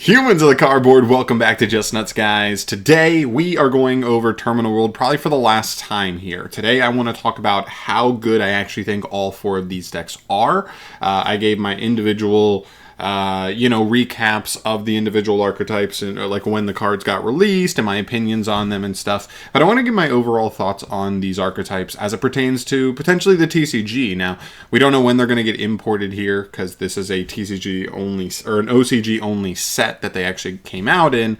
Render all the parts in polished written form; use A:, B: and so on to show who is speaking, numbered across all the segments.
A: Humans of the cardboard, welcome back to Just Nuts, guys. Today we are going over Terminal World probably for the last time here. Today I want to talk about how good I actually think all four of these decks are. I gave my individual recaps of the individual archetypes and like when the cards got released and my opinions on them and stuff. But I want to give my overall thoughts on these archetypes as it pertains to potentially the TCG. Now, we don't know when they're going to get imported here because this is a TCG only or an OCG only set that they actually came out in.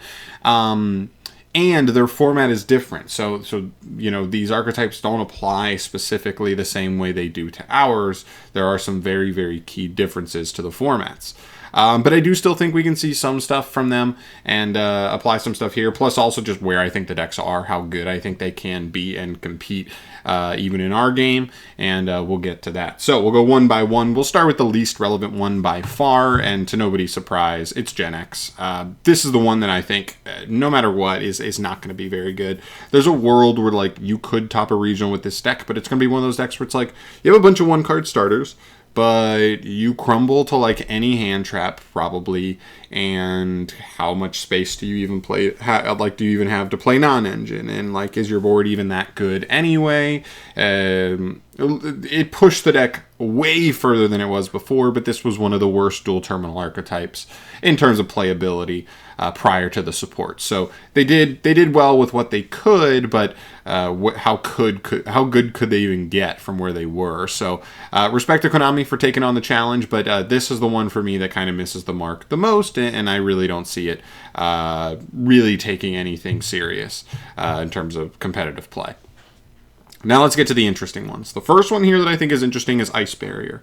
A: And their format is different. So these archetypes don't apply specifically the same way they do to ours. There are some very, very key differences to the formats. But I do still think we can see some stuff from them and apply some stuff here. Plus also just where I think the decks are, how good I think they can be and compete even in our game. And we'll get to that. So we'll go one by one. We'll start with the least relevant one by far. And to nobody's surprise, it's Gen X. This is the one that I think, no matter what, is not going to be very good. There's a world where like you could top a regional with this deck, but it's going to be one of those decks where it's like you have a bunch of one-card starters, but you crumble to like any hand trap probably, and how much space do you even play? Do you even have to play non-engine? And like, is your board even that good anyway? It pushed the deck way further than it was before, but this was one of the worst dual terminal archetypes in terms of playability prior to the support. So they did well with what they could, but how good could they even get from where they were? So respect to Konami for taking on the challenge, but this is the one for me that kind of misses the mark the most, and I really don't see it really taking anything serious in terms of competitive play. Now let's get to the interesting ones. The first one here that I think is interesting is Ice Barrier.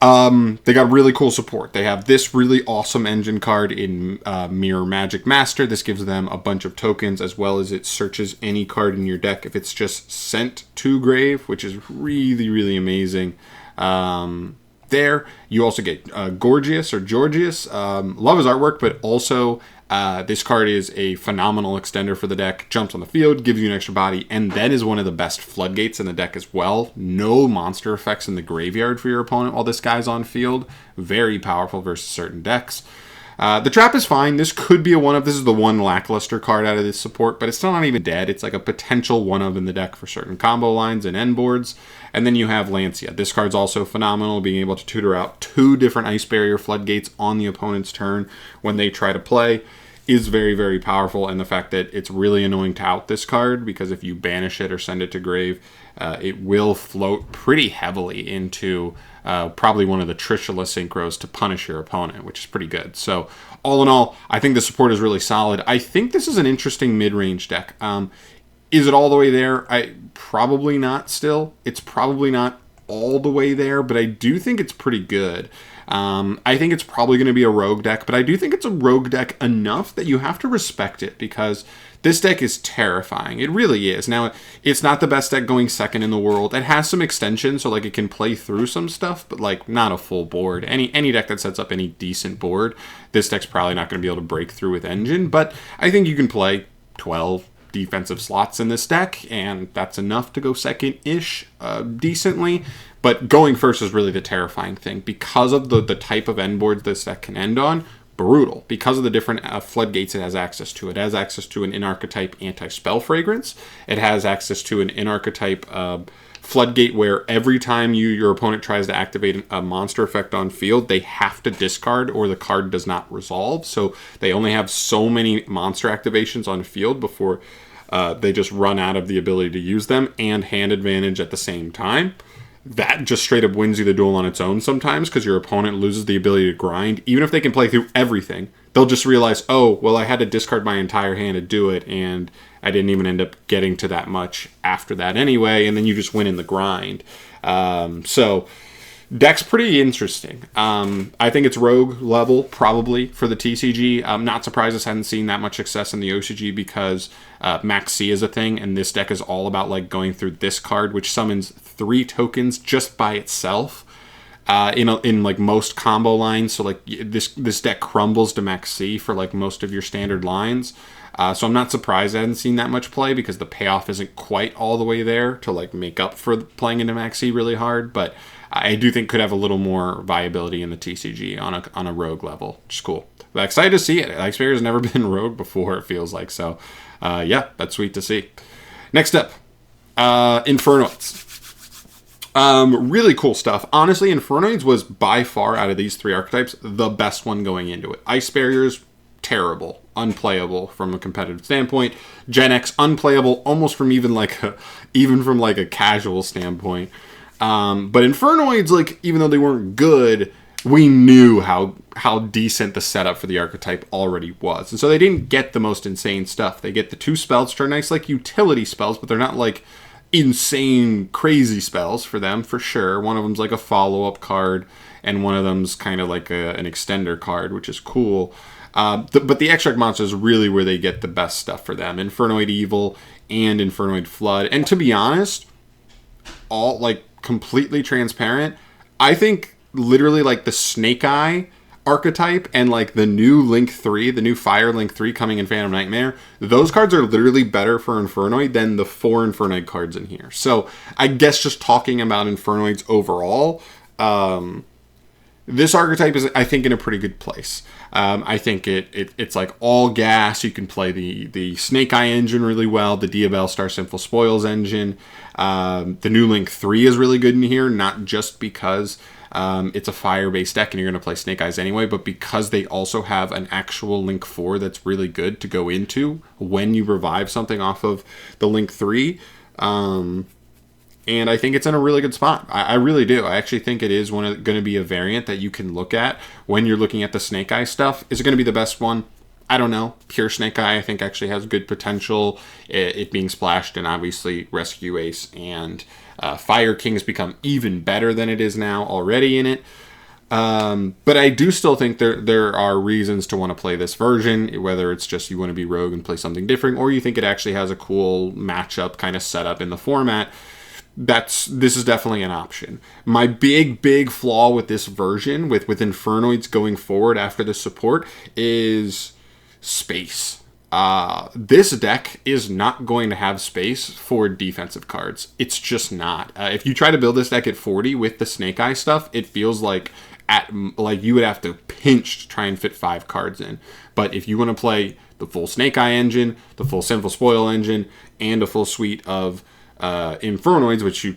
A: They got really cool support. They have this really awesome engine card in Mirror Magic Master. This gives them a bunch of tokens, as well as it searches any card in your deck if it's just sent to grave, which is really, really amazing. There, you also get Gorgeous or Georgius. Love his artwork, but also this card is a phenomenal extender for the deck. Jumps on the field, gives you an extra body, and then is one of the best floodgates in the deck as well. No monster effects in the graveyard for your opponent while this guy's on field. Very powerful versus certain decks. The trap is fine. This could be this is the one lackluster card out of this support, but it's still not even dead. It's like a potential one of in the deck for certain combo lines and end boards. And then you have Lancia. This card's also phenomenal, being able to tutor out 2 different Ice Barrier floodgates on the opponent's turn when they try to play is very, very powerful. And the fact that it's really annoying to out this card, because if you banish it or send it to grave, it will float pretty heavily into probably one of the Trishula synchros to punish your opponent, which is pretty good. So all in all, I think the support is really solid. I think this is an interesting mid-range deck. Is it all the way there? Probably not still. It's probably not all the way there, but I do think it's pretty good. I think it's probably going to be a rogue deck, but I do think it's a rogue deck enough that you have to respect it, because this deck is terrifying. It really is. Now, it's not the best deck going second in the world. It has some extensions, so like it can play through some stuff, but like not a full board. Any deck that sets up any decent board, this deck's probably not going to be able to break through with Engine, but I think you can play 12 defensive slots in this deck, and that's enough to go second-ish decently. But going first is really the terrifying thing, because of the type of end boards this deck can end on. Brutal. Because of the different floodgates it has access to. It has access to an in-archetype anti-spell fragrance. It has access to an in-archetype floodgate where every time your opponent tries to activate a monster effect on field, they have to discard or the card does not resolve. So they only have so many monster activations on field before they just run out of the ability to use them, and hand advantage at the same time. That just straight up wins you the duel on its own sometimes, because your opponent loses the ability to grind. Even if they can play through everything, they'll just realize, oh, well, I had to discard my entire hand to do it, and I didn't even end up getting to that much after that anyway, and then you just win in the grind. So deck's pretty interesting. I think it's rogue level probably for the TCG. I'm not surprised this hadn't seen that much success in the OCG, because Max C is a thing, and this deck is all about like going through this card, which summons 3 tokens just by itself in like most combo lines. So like this deck crumbles to Max C for like most of your standard lines. So I'm not surprised I hadn't seen that much play, because the payoff isn't quite all the way there to like make up for playing into Max C really hard. But I do think could have a little more viability in the TCG on a rogue level, which is cool. excited to see it. Ice Barrier's never been rogue before, it feels like. So, yeah, that's sweet to see. Next up, Infernoids. Really cool stuff. Honestly, Infernoids was by far, out of these 3 archetypes, the best one going into it. Ice Barriers, terrible, unplayable from a competitive standpoint. Gen X, unplayable, almost from even from a casual standpoint. But Infernoids, like, even though they weren't good, we knew how decent the setup for the archetype already was. And so they didn't get the most insane stuff. They get the 2 spells, which are nice, like, utility spells, but they're not, like, insane, crazy spells for them, for sure. One of them's, like, a follow-up card, and one of them's kind of like an extender card, which is cool. But the extract monster is really where they get the best stuff for them. Infernoid Evil and Infernoid Flood. And to be honest, all, like, completely transparent, I think literally, like, the Snake Eye archetype and, like, the new Link 3, the new Fire Link 3 coming in Phantom Nightmare, those cards are literally better for Infernoid than the 4 Infernoid cards in here. So I guess just talking about Infernoids overall, this archetype is, I think, in a pretty good place. I think it's like all gas. You can play the Snake Eye engine really well, the Diabell Star Sinful Spoils engine. The new Link 3 is really good in here, not just because it's a fire-based deck and you're going to play Snake Eyes anyway, but because they also have an actual Link 4 that's really good to go into when you revive something off of the Link 3. And I think it's in a really good spot. I really do. I actually think it is going to be a variant that you can look at when you're looking at the Snake Eye stuff. Is it going to be the best one? I don't know. Pure Snake Eye, I think, actually has good potential. It being splashed, and obviously Rescue Ace and Fire King has become even better than it is now already in it. But I do still think there are reasons to want to play this version, whether it's just you want to be rogue and play something different, or you think it actually has a cool matchup kind of setup in the format. This is definitely an option. My big flaw with this version, with Infernoids going forward after the support, is space. This deck is not going to have space for defensive cards. It's just not. If you try to build this deck at 40 with the Snake Eye stuff, it feels like you would have to pinch to try and fit 5 cards in. But if you want to play the full Snake Eye engine, the full Sinful Spoil engine, and a full suite of Infernoids, which you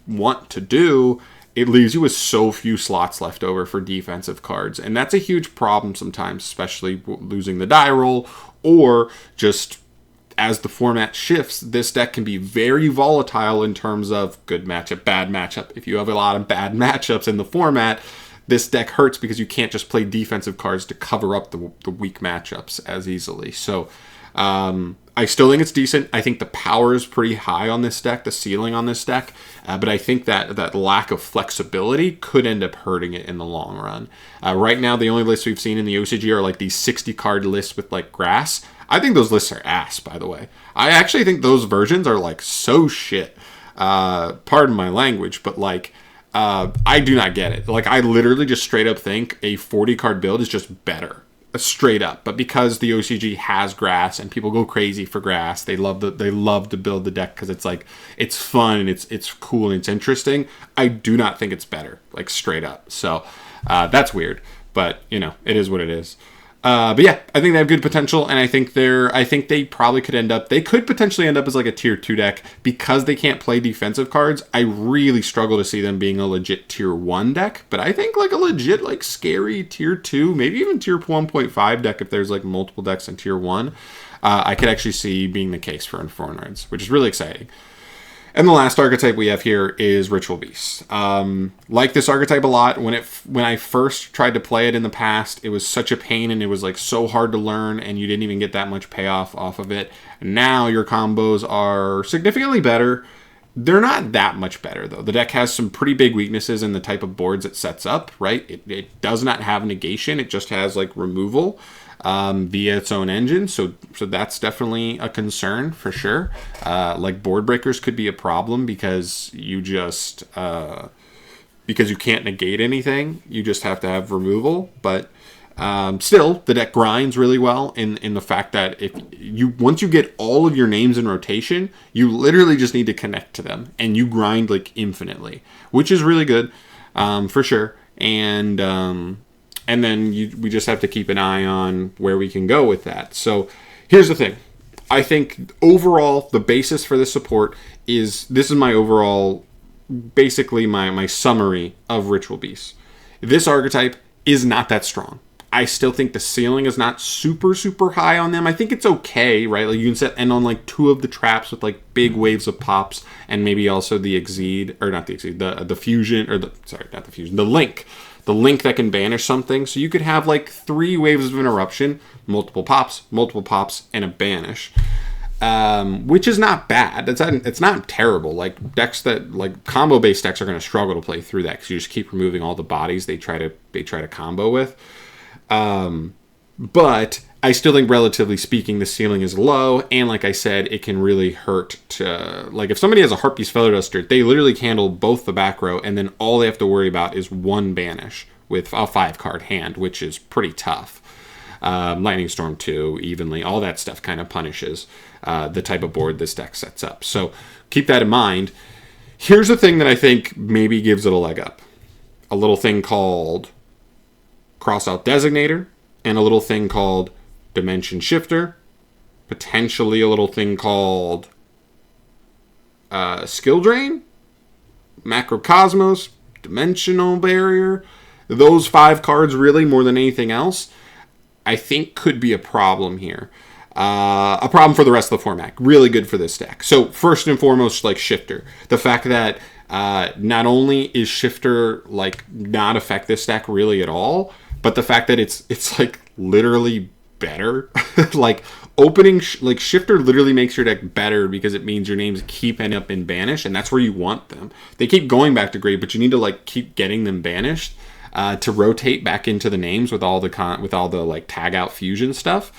A: want to do, it leaves you with so few slots left over for defensive cards. And that's a huge problem sometimes, especially losing the die roll, or just as the format shifts, this deck can be very volatile in terms of good matchup, bad matchup. If you have a lot of bad matchups in the format, this deck hurts because you can't just play defensive cards to cover up the weak matchups as easily. So I still think it's decent. I think the power is pretty high on this deck, the ceiling on this deck, but I think that lack of flexibility could end up hurting it in the long run. Right now, the only lists we've seen in the OCG are like these 60 card lists with like grass. I think those lists are ass, by the way. I actually think those versions are like so shit. Pardon my language, but like I do not get it. Like I literally just straight up think a 40 card build is just better. Straight up. But because the OCG has grass and people go crazy for grass, they love to build the deck because it's like it's fun and it's cool and it's interesting. I do not think it's better, like straight up. So that's weird, but you know, it is what it is. But yeah, I think they have good potential, and I think they probably could potentially end up as like a tier 2 deck because they can't play defensive cards. I really struggle to see them being a legit tier 1 deck, but I think like a legit like scary tier 2, maybe even tier 1.5 deck if there's like multiple decks in tier 1. I could actually see being the case for Infernoids, which is really exciting. And the last archetype we have here is Ritual Beast. Like this archetype a lot. When I first tried to play it in the past, it was such a pain and it was like so hard to learn and you didn't even get that much payoff off of it. Now your combos are significantly better. They're not that much better though. The deck has some pretty big weaknesses in the type of boards it sets up, right? It does not have negation. It just has like removal via its own engine, so that's definitely a concern for sure. Like board breakers could be a problem because you just because you can't negate anything, you just have to have removal. But still, the deck grinds really well in the fact that once you get all of your names in rotation, you literally just need to connect to them, and you grind like infinitely, which is really good for sure. And And then we just have to keep an eye on where we can go with that. So here's the thing. I think overall, the basis for this support this is my overall, basically my summary of Ritual Beasts. This archetype is not that strong. I still think the ceiling is not super, super high on them. I think it's okay, right? Like you can end on like 2 of the traps with like big waves of pops, and maybe also the Exceed, or not the Exceed, the Fusion, or not the Fusion, the Link. The Link that can banish something. So you could have like 3 waves of interruption, multiple pops, and a banish. Which is not bad. It's not terrible. Like decks that, like combo based decks, are going to struggle to play through that because you just keep removing all the bodies they try to combo with. But I still think, relatively speaking, the ceiling is low, and like I said, it can really hurt to, like, if somebody has a Heartbeast Feather Duster, they literally can handle both the back row, and then all they have to worry about is 1 banish with a 5-card hand, which is pretty tough. Lightning Storm 2, evenly, all that stuff kind of punishes the type of board this deck sets up. So keep that in mind. Here's the thing that I think maybe gives it a leg up. A little thing called Crossout Designator, and a little thing called Dimension Shifter, potentially a little thing called Skill Drain, Macrocosmos, Dimensional Barrier. Those 5 cards, really, more than anything else, I think could be a problem here. A problem for the rest of the format. Really good for this deck. So first and foremost, like Shifter. The fact that not only is Shifter like not affect this deck really at all, but the fact that it's like literally better. Like opening, like Shifter literally makes your deck better because it means your names keep ending up in banish, and that's where you want them. They keep going back to grade, but you need to like keep getting them banished to rotate back into the names with all the like tag out fusion stuff.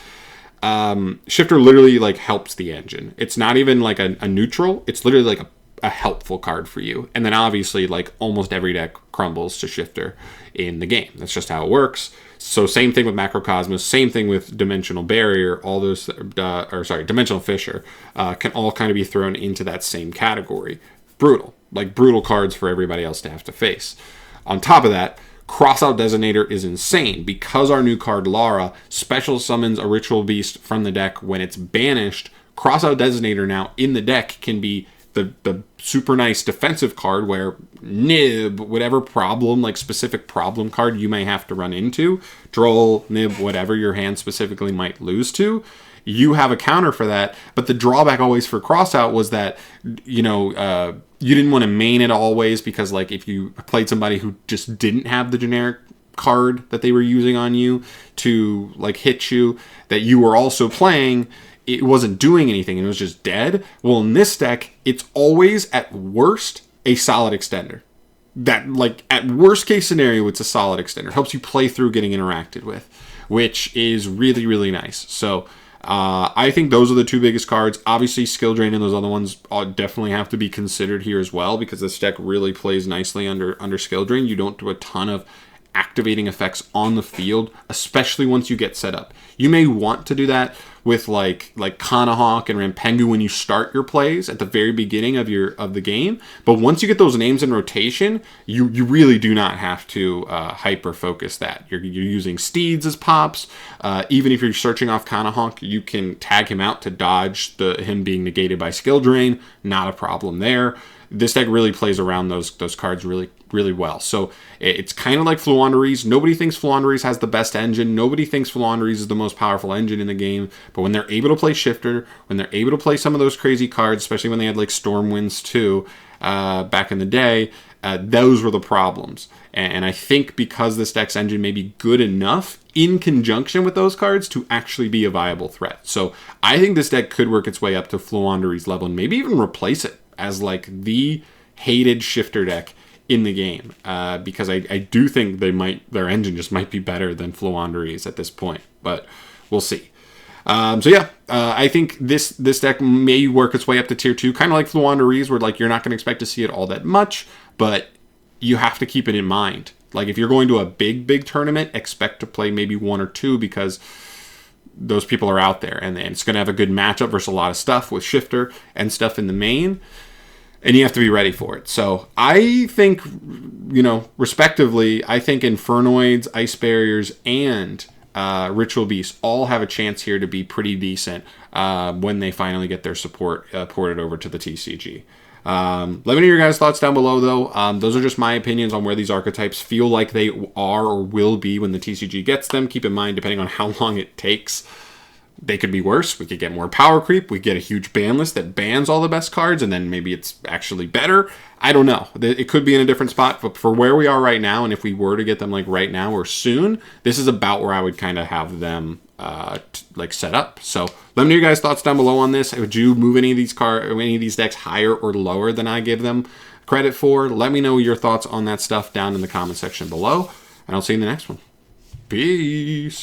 A: Shifter literally like helps the engine. It's not even like a neutral. It's literally like a helpful card for you. And then obviously like almost every deck crumbles to Shifter in the game. That's just how it works. So same thing with Macrocosmos, same thing with Dimensional Barrier, all those, Dimensional Fissure, can all kind of be thrown into that same category. Brutal cards for everybody else to have to face. On top of that, Crossout Designator is insane because our new card, Lara, special summons a Ritual Beast from the deck when it's banished. Crossout Designator now in the deck can be the super nice defensive card where nib, whatever problem, like specific problem card you may have to run into, droll, nib, whatever your hand specifically might lose to, you have a counter for that. But the drawback always for Crossout was that, you didn't want to main it always because like if you played somebody who just didn't have the generic card that they were using on you to like hit you, that you were also playing, it wasn't doing anything, it was just dead. Well, in this deck, it's always at worst a solid extender. That, like, at worst case scenario, it's a solid extender. It helps you play through getting interacted with, which is really, really nice. So I think those are the 2 biggest cards. Obviously, Skill Drain and those other ones definitely have to be considered here as well because this deck really plays nicely under Skill Drain. You don't do a ton of activating effects on the field, especially once you get set up. You may want to do that with like Kanahawk and Rampengu when you start your plays at the very beginning of the game, but once you get those names in rotation, you really do not have to hyper focus that. You're using Steeds as pops. Even if you're searching off Kanahawk, you can tag him out to dodge him being negated by Skill Drain. Not a problem there. This deck really plays around those cards really, really well. So it's kind of like Fluandereeze. Nobody thinks Fluandereeze has the best engine. Nobody thinks Fluandereeze is the most powerful engine in the game. But when they're able to play Shifter, when they're able to play some of those crazy cards, especially when they had like Stormwinds 2 back in the day, those were the problems. And I think because this deck's engine may be good enough in conjunction with those cards to actually be a viable threat. So I think this deck could work its way up to Fluandereeze level and maybe even replace it as like the hated Shifter deck in the game, because I do think their engine just might be better than Fluandereeze at this point, but we'll see. I think this deck may work its way up to tier 2, kind of like Fluandereeze, where like you're not going to expect to see it all that much, but you have to keep it in mind. Like if you're going to a big tournament, expect to play maybe 1 or 2 because those people are out there, and it's going to have a good matchup versus a lot of stuff with Shifter and stuff in the main. and you have to be ready for it. So I think, respectively, I think Infernoids, Ice Barriers, and Ritual Beasts all have a chance here to be pretty decent when they finally get their support ported over to the TCG. Let me know your guys' thoughts down below, though. Those are just my opinions on where these archetypes feel like they are or will be when the TCG gets them. Keep in mind, depending on how long it takes, they could be worse. We could get more power creep. We get a huge ban list that bans all the best cards, and then maybe it's actually better. I don't know. It could be in a different spot, but for where we are right now, and if we were to get them like right now or soon, this is about where I would kind of have them set up. So let me know your guys' thoughts down below on this. Would you move any of these decks higher or lower than I give them credit for? Let me know your thoughts on that stuff down in the comment section below, and I'll see you in the next one. Peace.